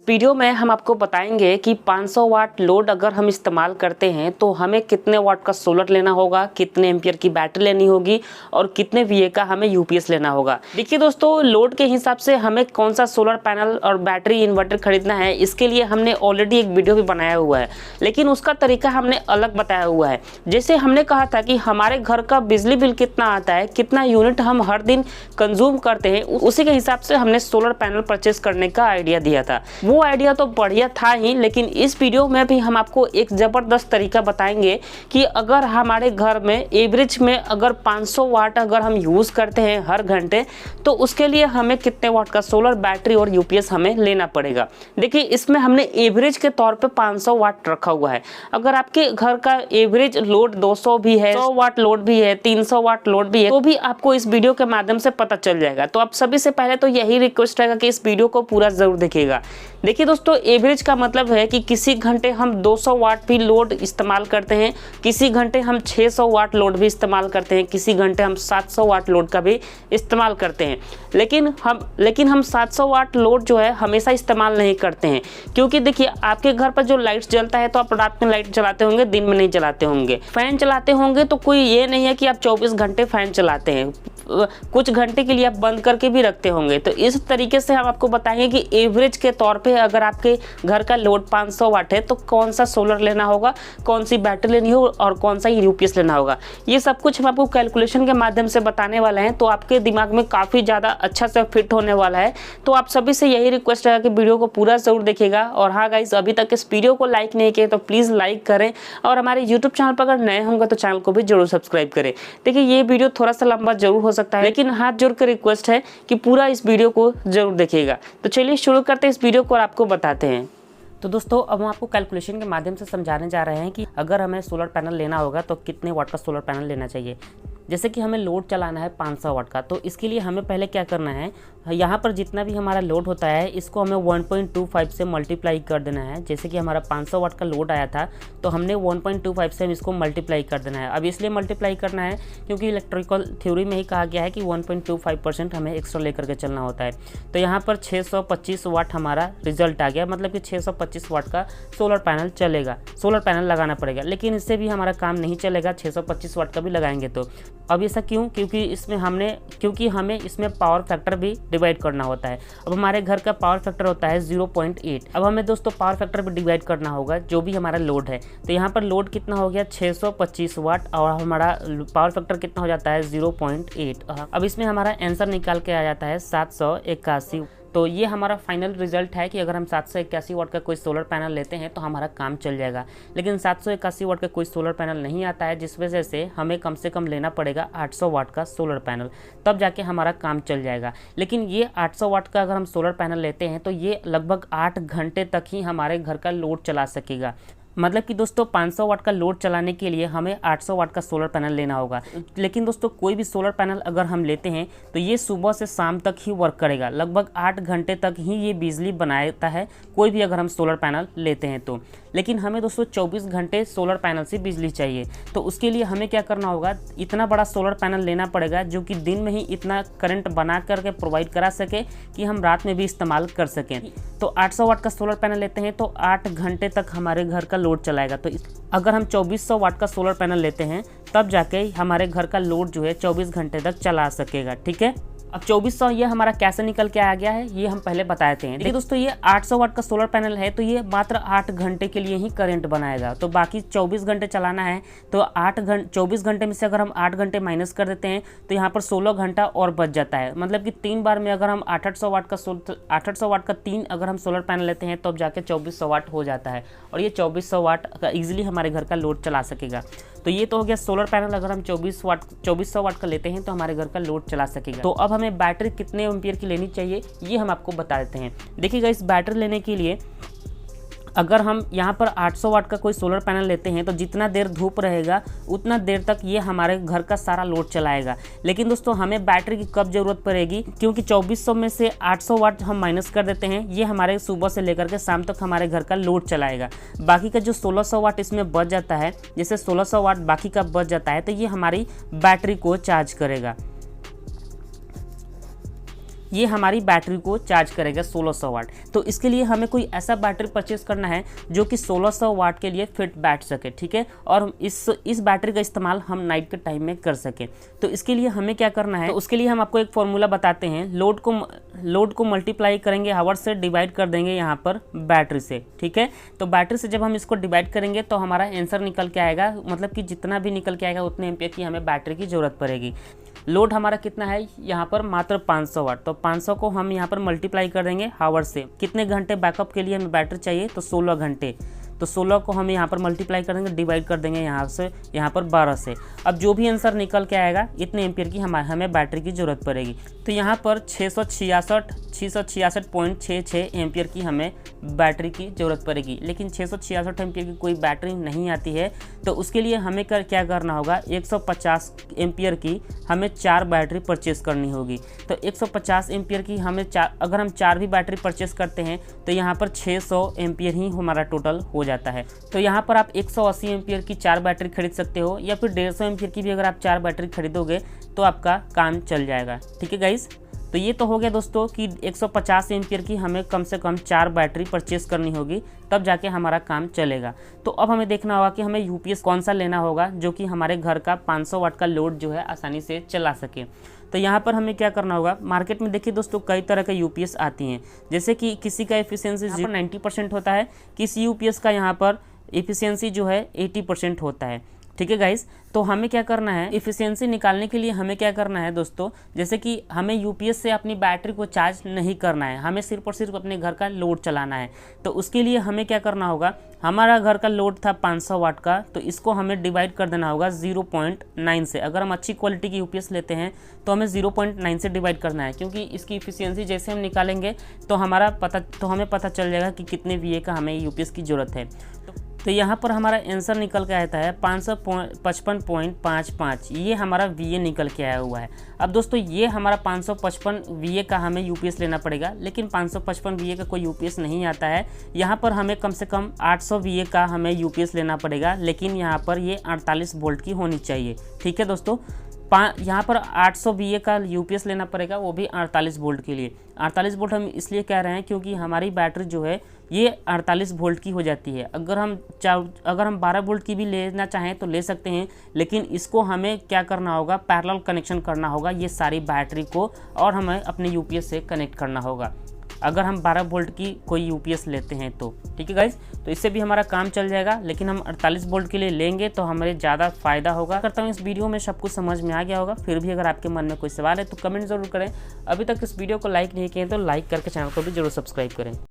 Video में हम आपको बताएंगे कि 500 वाट लोड अगर हम इस्तेमाल करते हैं तो हमें कितने वाट का सोलर लेना होगा, कितने एम्पियर की बैटरी लेनी होगी और कितने वीए का हमें यूपीएस लेना होगा। देखिए दोस्तों, लोड के हिसाब से हमें कौन सा सोलर पैनल और बैटरी इन्वर्टर खरीदना है, इसके लिए हमने ऑलरेडी एक वीडियो भी बनाया हुआ है, लेकिन उसका तरीका हमने अलग बताया हुआ है। जैसे हमने कहा था कि हमारे घर का बिजली बिल कितना आता है, कितना यूनिट हम हर दिन कंज्यूम करते हैं, उसी के हिसाब से हमने सोलर पैनल परचेस करने का आइडिया दिया था। वो आइडिया तो बढ़िया था ही, लेकिन इस वीडियो में भी हम आपको एक ज़बरदस्त तरीका बताएंगे कि अगर हमारे घर में एवरेज में अगर 500 वाट अगर हम यूज़ करते हैं हर घंटे, तो उसके लिए हमें कितने वाट का सोलर, बैटरी और यूपीएस हमें लेना पड़ेगा। देखिए, इसमें हमने एवरेज के तौर पे 500 वाट रखा हुआ है। अगर आपके घर का एवरेज लोड 200 भी है, 100 वाट लोड भी है, 300 वाट लोड भी है, तो भी आपको इस वीडियो के माध्यम से पता चल जाएगा। तो आप सभी से पहले तो यही रिक्वेस्ट रहेगा कि इस वीडियो को पूरा जरूर देखिएगा। देखिए दोस्तों, एवरेज का मतलब है कि किसी घंटे हम 200 वाट भी लोड इस्तेमाल करते हैं, किसी घंटे हम 600 वाट लोड भी इस्तेमाल करते हैं, किसी घंटे हम 700 वाट लोड का भी इस्तेमाल करते हैं। लेकिन हम 700 वाट लोड जो है हमेशा इस्तेमाल नहीं करते हैं, क्योंकि देखिए, आपके घर पर जो लाइट जलता है तो आप रात में लाइट चलाते होंगे, दिन में नहीं चलाते होंगे। फैन चलाते होंगे तो कोई ये नहीं है कि आप 24 घंटे फैन चलाते हैं, कुछ घंटे के लिए आप बंद करके भी रखते होंगे। तो इस तरीके से हम आपको बताएंगे कि एवरेज के तौर पे अगर आपके घर का लोड 500 वाट है तो कौन सा सोलर लेना होगा, कौन सी बैटरी लेनी हो और कौन सा यूपीएस लेना होगा। ये सब कुछ हम आपको कैलकुलेशन के माध्यम से बताने वाले हैं, तो आपके दिमाग में काफ़ी ज़्यादा अच्छा से फिट होने वाला है। तो आप सभी से यही रिक्वेस्ट है कि वीडियो को पूरा ज़रूर देखिएगा। और हाँ गाइस, अभी तक इस वीडियो को लाइक नहीं किए तो प्लीज़ लाइक करें, और हमारे यूट्यूब चैनल पर अगर नए होंगे तो चैनल को भी जरूर सब्सक्राइब करें। देखिए, ये वीडियो थोड़ा सा लंबा जरूर हो सकता है, लेकिन हाथ जोड़ कर रिक्वेस्ट है कि पूरा इस वीडियो को जरूर देखिएगा। तो चलिए शुरू करते हैं इस वीडियो को और आपको बताते हैं। तो दोस्तों, अब हम आपको कैलकुलेशन के माध्यम से समझाने जा रहे हैं कि अगर हमें सोलर पैनल लेना होगा तो कितने वाट का सोलर पैनल लेना चाहिए। जैसे कि हमें लोड चलाना है 500 वाट का, तो इसके लिए हमें पहले क्या करना है, यहाँ पर जितना भी हमारा लोड होता है इसको हमें 1.25 से मल्टीप्लाई कर देना है। जैसे कि हमारा 500 वाट का लोड आया था तो हमने 1.25 से हम इसको मल्टीप्लाई कर देना है। अब इसलिए मल्टीप्लाई करना है क्योंकि इलेक्ट्रिकल थ्योरी में ही कहा गया है कि 1.25% हमें एक्स्ट्रा लेकर के चलना होता है। तो यहाँ पर 625 वाट हमारा रिजल्ट आ गया, मतलब कि 625 वाट का सोलर पैनल चलेगा, सोलर पैनल लगाना पड़ेगा। लेकिन इससे भी हमारा काम नहीं चलेगा, 625 वाट का भी लगाएंगे तो। अब ऐसा क्यों? क्योंकि हमें इसमें पावर फैक्टर भी डिवाइड करना होता है। अब हमारे घर का पावर फैक्टर होता है 0.8। अब हमें दोस्तों पावर फैक्टर भी डिवाइड करना होगा जो भी हमारा लोड है। तो यहाँ पर लोड कितना हो गया 625 वाट और हमारा पावर फैक्टर कितना हो जाता है 0.8। अब इसमें हमारा आंसर निकाल के आ जाता है 781। तो ये हमारा फाइनल रिजल्ट है कि अगर हम 781 वाट का कोई सोलर पैनल लेते हैं तो हमारा काम चल जाएगा। लेकिन 781 वाट का कोई सोलर पैनल नहीं आता है, जिस वजह से हमें कम से कम लेना पड़ेगा 800 वाट का सोलर पैनल, तब जाके हमारा काम चल जाएगा। लेकिन ये 800 वाट का अगर हम सोलर पैनल लेते हैं तो ये लगभग 8 घंटे तक ही हमारे घर का लोड चला सकेगा। मतलब कि दोस्तों 500 वाट का लोड चलाने के लिए हमें 800 वाट का सोलर पैनल लेना होगा। लेकिन दोस्तों, कोई भी सोलर पैनल अगर हम लेते हैं तो ये सुबह से शाम तक ही वर्क करेगा, लगभग 8 घंटे तक ही ये बिजली बनाता है, कोई भी अगर हम सोलर पैनल लेते हैं तो। लेकिन हमें दोस्तों 24 घंटे सोलर पैनल से बिजली चाहिए, तो उसके लिए हमें क्या करना होगा, इतना बड़ा सोलर पैनल लेना पड़ेगा जो कि दिन में ही इतना करंट बना करके प्रोवाइड करा सके कि हम रात में भी इस्तेमाल कर सकें। तो 800 वाट का सोलर पैनल लेते हैं तो 8 घंटे तक हमारे घर का लोड चलाएगा। तो अगर हम 2400 वाट का सोलर पैनल लेते हैं तब जाके हमारे घर का लोड जो है 24 घंटे तक चला सकेगा। ठीक है, अब 2400 ये हमारा कैसे निकल के आ गया है ये हम पहले बताते हैं। देखिए दोस्तों, ये 800 वाट का सोलर पैनल है तो ये मात्र 8 घंटे के लिए ही करंट बनाएगा। तो बाकी 24 घंटे चलाना है तो 24 घंटे में से अगर हम 8 घंटे माइनस कर देते हैं तो यहाँ पर 16 घंटा और बच जाता है। मतलब कि 3 बार में अगर हम 800 वाट का 3 अगर हम सोलर पैनल लेते हैं तब जाके 2400 वाट हो जाता है, और ये 2400 वाट का ईजिली हमारे घर का लोड चला सकेगा। तो ये तो हो गया सोलर पैनल, अगर हम 2400 वाट का लेते हैं तो हमारे घर का लोड चला सकेगा। तो अब हमें बैटरी कितने एम्पियर की लेनी चाहिए ये हम आपको बता देते हैं। देखिएगा, इस बैटरी लेने के लिए अगर हम यहाँ पर 800 वाट का कोई सोलर पैनल लेते हैं तो जितना देर धूप रहेगा उतना देर तक ये हमारे घर का सारा लोड चलाएगा। लेकिन दोस्तों, हमें बैटरी की कब ज़रूरत पड़ेगी, क्योंकि 2400 में से 800 वाट हम माइनस कर देते हैं, ये हमारे सुबह से लेकर के शाम तक हमारे घर का लोड चलाएगा। बाकी का जो 1600 वाट इसमें बच जाता है, जैसे 1600 वाट बाकी का बच जाता है तो ये हमारी बैटरी को चार्ज करेगा। ये हमारी बैटरी को चार्ज करेगा 1600 वाट। तो इसके लिए हमें कोई ऐसा बैटरी परचेस करना है जो कि 1600 वाट के लिए फिट बैठ सके, ठीक है, और इस बैटरी का इस्तेमाल हम नाइट के टाइम में कर सकें। तो इसके लिए हमें क्या करना है, तो उसके लिए हम आपको एक फॉर्मूला बताते हैं। लोड को मल्टीप्लाई करेंगे आवर से, डिवाइड कर देंगे यहाँ पर बैटरी से, ठीक है। तो बैटरी से जब हम इसको डिवाइड करेंगे तो हमारा आंसर निकल के आएगा, मतलब कि जितना भी निकल के आएगा उतने एम्पियर की हमें बैटरी की ज़रूरत पड़ेगी। लोड हमारा कितना है यहाँ पर, मात्र 500 वाट। तो 500 को हम यहाँ पर मल्टीप्लाई कर देंगे हावर से। कितने घंटे बैकअप के लिए हमें बैटरी चाहिए, तो 16 घंटे। तो 16 को हम यहाँ पर मल्टीप्लाई कर देंगे, डिवाइड कर देंगे यहाँ पर 12 से। अब जो भी आंसर निकल के आएगा इतने एम्पियर की हमें बैटरी की ज़रूरत पड़ेगी। तो यहाँ पर 666.66 एम्पियर की हमें बैटरी की ज़रूरत पड़ेगी। लेकिन 666 एम्पियर की कोई बैटरी नहीं आती है, तो उसके लिए हमें क्या करना होगा, 150 एम्पियर की हमें 4 बैटरी परचेस करनी होगी। तो 150 एम्पियर की हमें अगर हम 4 भी बैटरी परचेस करते हैं तो यहाँ पर 600 एम्पियर ही हमारा टोटल हो जाता है। तो यहाँ पर आप 180 एम्पियर की 4 बैटरी खरीद सकते हो, या फिर 150 एम्पियर की भी अगर आप 4 बैटरी खरीदोगे तो आपका काम चल जाएगा, ठीक है गाइस। तो ये तो हो गया दोस्तों कि 150 एम्पियर की हमें कम से कम 4 बैटरी परचेस करनी होगी, तब जाके हमारा काम चलेगा। तो अब हमें देखना होगा कि हमें यूपीएस कौन सा लेना होगा जो कि हमारे घर का 500 वाट का लोड जो है आसानी से चला सके। तो यहाँ पर हमें क्या करना होगा, मार्केट में देखिए दोस्तों कई तरह के यूपीएस आती हैं, जैसे कि किसी का एफिशिएंसी 90% होता है, किसी यूपीएस का यहाँ पर एफिशिएंसी जो है 80% होता है, ठीक है गाइस। तो हमें क्या करना है, एफिशिएंसी निकालने के लिए हमें क्या करना है दोस्तों, जैसे कि हमें यूपीएस से अपनी बैटरी को चार्ज नहीं करना है, हमें सिर्फ और सिर्फ अपने घर का लोड चलाना है। तो उसके लिए हमें क्या करना होगा, हमारा घर का लोड था 500 वाट का, तो इसको हमें डिवाइड कर देना होगा 0.9 से। अगर हम अच्छी क्वालिटी की यूपीएस लेते हैं तो हमें 0.9 से डिवाइड करना है, क्योंकि इसकी एफिशिएंसी जैसे हम निकालेंगे तो हमें पता चल जाएगा कि कितने वीए का हमें यूपीएस की ज़रूरत है। तो यहाँ पर हमारा आंसर निकल के आता है 555.55, ये हमारा वीए निकल के आया हुआ है। अब दोस्तों ये हमारा 555 वीए का हमें यूपीएस लेना पड़ेगा, लेकिन 555 वीए का कोई यूपीएस नहीं आता है। यहाँ पर हमें कम से कम 800 वीए का हमें यूपीएस लेना पड़ेगा, लेकिन यहाँ पर ये 48 वोल्ट की होनी चाहिए, ठीक है दोस्तों। यहाँ पर 800 वीए का यूपीएस लेना पड़ेगा, वो भी 48 वोल्ट के लिए। 48 वोल्ट हम इसलिए कह रहे हैं क्योंकि हमारी बैटरी जो है ये 48 वोल्ट की हो जाती है। अगर हम 12 वोल्ट की भी लेना चाहें तो ले सकते हैं, लेकिन इसको हमें क्या करना होगा, पैरेलल कनेक्शन करना होगा ये सारी बैटरी को, और हमें अपने यूपीएस से कनेक्ट करना होगा अगर हम 12 वोल्ट की कोई यूपीएस लेते हैं तो, ठीक है गाइज। तो इससे भी हमारा काम चल जाएगा, लेकिन हम 48 वोल्ट के लिए लेंगे तो हमें ज़्यादा फायदा होगा। करता हूँ इस वीडियो में सब कुछ समझ में आ गया होगा। फिर भी अगर आपके मन में कोई सवाल है तो कमेंट ज़रूर करें। अभी तक इस वीडियो को लाइक नहीं किए तो लाइक करके चैनल को भी जरूर सब्सक्राइब करें।